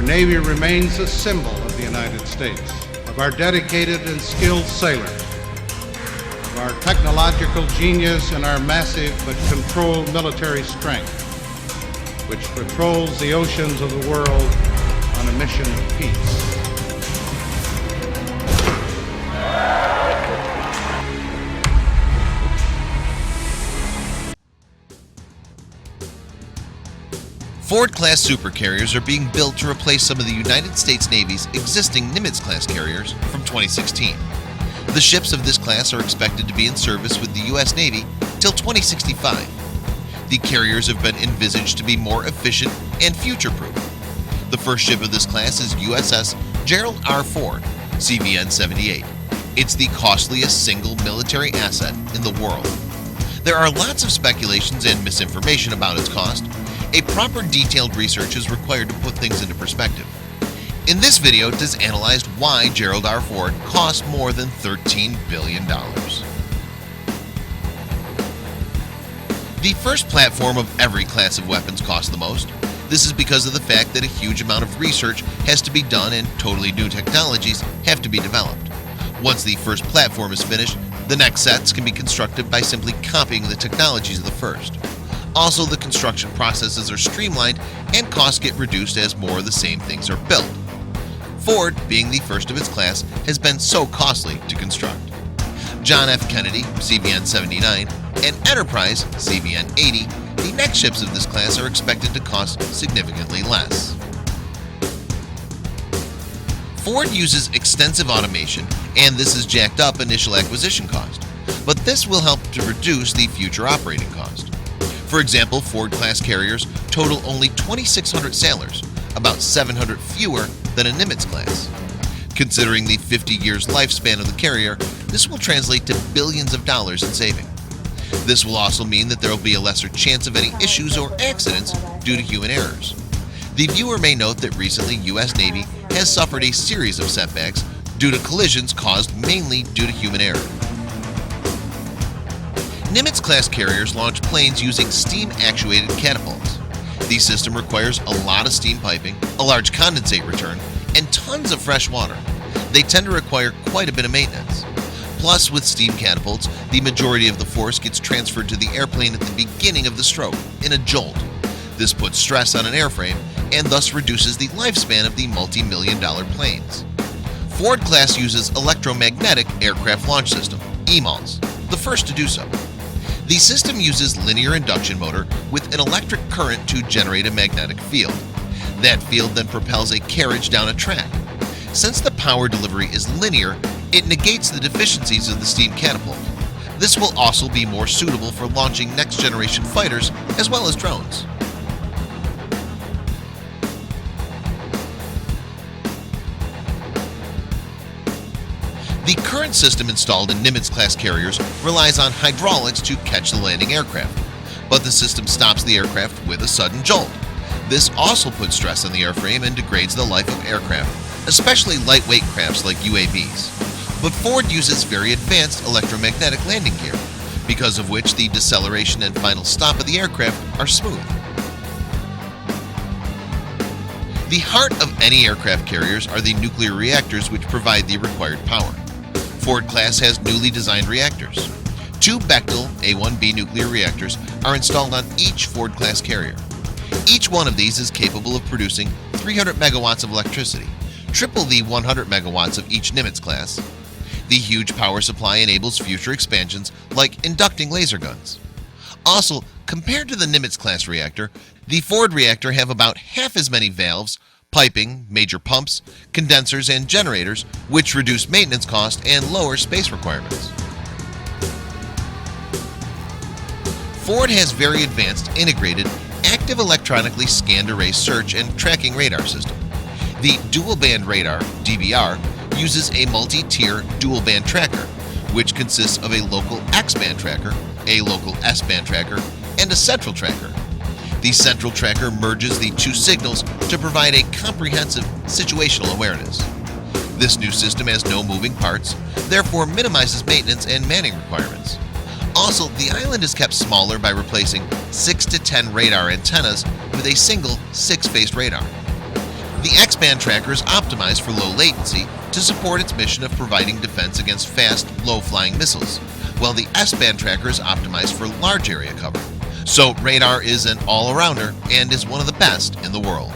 Our Navy remains a symbol of the United States, of our dedicated and skilled sailors, of our technological genius and our massive but controlled military strength, which patrols the oceans of the world on a mission of peace. Ford-class supercarriers are being built to replace some of the United States Navy's existing Nimitz-class carriers from 2016. The ships of this class are expected to be in service with the U.S. Navy till 2065. The carriers have been envisaged to be more efficient and future-proof. The first ship of this class is USS Gerald R. Ford, CVN-78. It's the costliest single military asset in the world. There are lots of speculations and misinformation about its cost. A proper detailed research is required to put things into perspective. In this video, it is analyzed why Gerald R. Ford cost more than $13 billion. The first platform of every class of weapons costs the most. This is because of the fact that a huge amount of research has to be done and totally new technologies have to be developed. Once the first platform is finished, the next sets can be constructed by simply copying the technologies of the first. Also, the construction processes are streamlined and costs get reduced as more of the same things are built. Ford, being the first of its class, has been so costly to construct. John F. Kennedy, CVN-79, and Enterprise, CVN-80, the next ships of this class are expected to cost significantly less. Ford uses extensive automation, and this has jacked up initial acquisition cost, but this will help to reduce the future operating cost. For example, Ford-class carriers total only 2,600 sailors, about 700 fewer than a Nimitz class. Considering the 50 years lifespan of the carrier, this will translate to billions of dollars in saving. This will also mean that there will be a lesser chance of any issues or accidents due to human errors. The viewer may note that recently U.S. Navy has suffered a series of setbacks due to collisions caused mainly due to human error. Nimitz-class carriers launch planes using steam-actuated catapults. The system requires a lot of steam piping, a large condensate return, and tons of fresh water. They tend to require quite a bit of maintenance. Plus, with steam catapults, the majority of the force gets transferred to the airplane at the beginning of the stroke, in a jolt. This puts stress on an airframe and thus reduces the lifespan of the multi-million-dollar planes. Ford class uses Electromagnetic Aircraft Launch System, EMALS, the first to do so. The system uses linear induction motor with an electric current to generate a magnetic field. That field then propels a carriage down a track. Since the power delivery is linear, it negates the deficiencies of the steam catapult. This will also be more suitable for launching next-generation fighters as well as drones. The current system installed in Nimitz-class carriers relies on hydraulics to catch the landing aircraft, but the system stops the aircraft with a sudden jolt. This also puts stress on the airframe and degrades the life of aircraft, especially lightweight crafts like UAVs. But Ford uses very advanced electromagnetic landing gear, because of which the deceleration and final stop of the aircraft are smooth. The heart of any aircraft carriers are the nuclear reactors which provide the required power. Ford class has newly designed reactors. 2 Bechtel A-1B nuclear reactors are installed on each Ford class carrier. Each one of these is capable of producing 300 megawatts of electricity, triple the 100 megawatts of each Nimitz class. The huge power supply enables future expansions like inducting laser guns. Also, compared to the Nimitz class reactor, the Ford reactor have about half as many valves, piping, major pumps, condensers, and generators, which reduce maintenance cost and lower space requirements. Ford has very advanced integrated active electronically scanned array search and tracking radar system. The dual band radar (DBR) uses a multi-tier dual band tracker, which consists of a local X-band tracker, a local S-band tracker, and a central tracker. The central tracker merges the 2 signals to provide a comprehensive situational awareness. This new system has no moving parts, therefore minimizes maintenance and manning requirements. Also, the island is kept smaller by replacing 6 to 10 radar antennas with a single 6-faced radar. The X-band tracker is optimized for low latency to support its mission of providing defense against fast, low-flying missiles, while the S-band tracker is optimized for large area cover. So radar is an all-arounder and is one of the best in the world.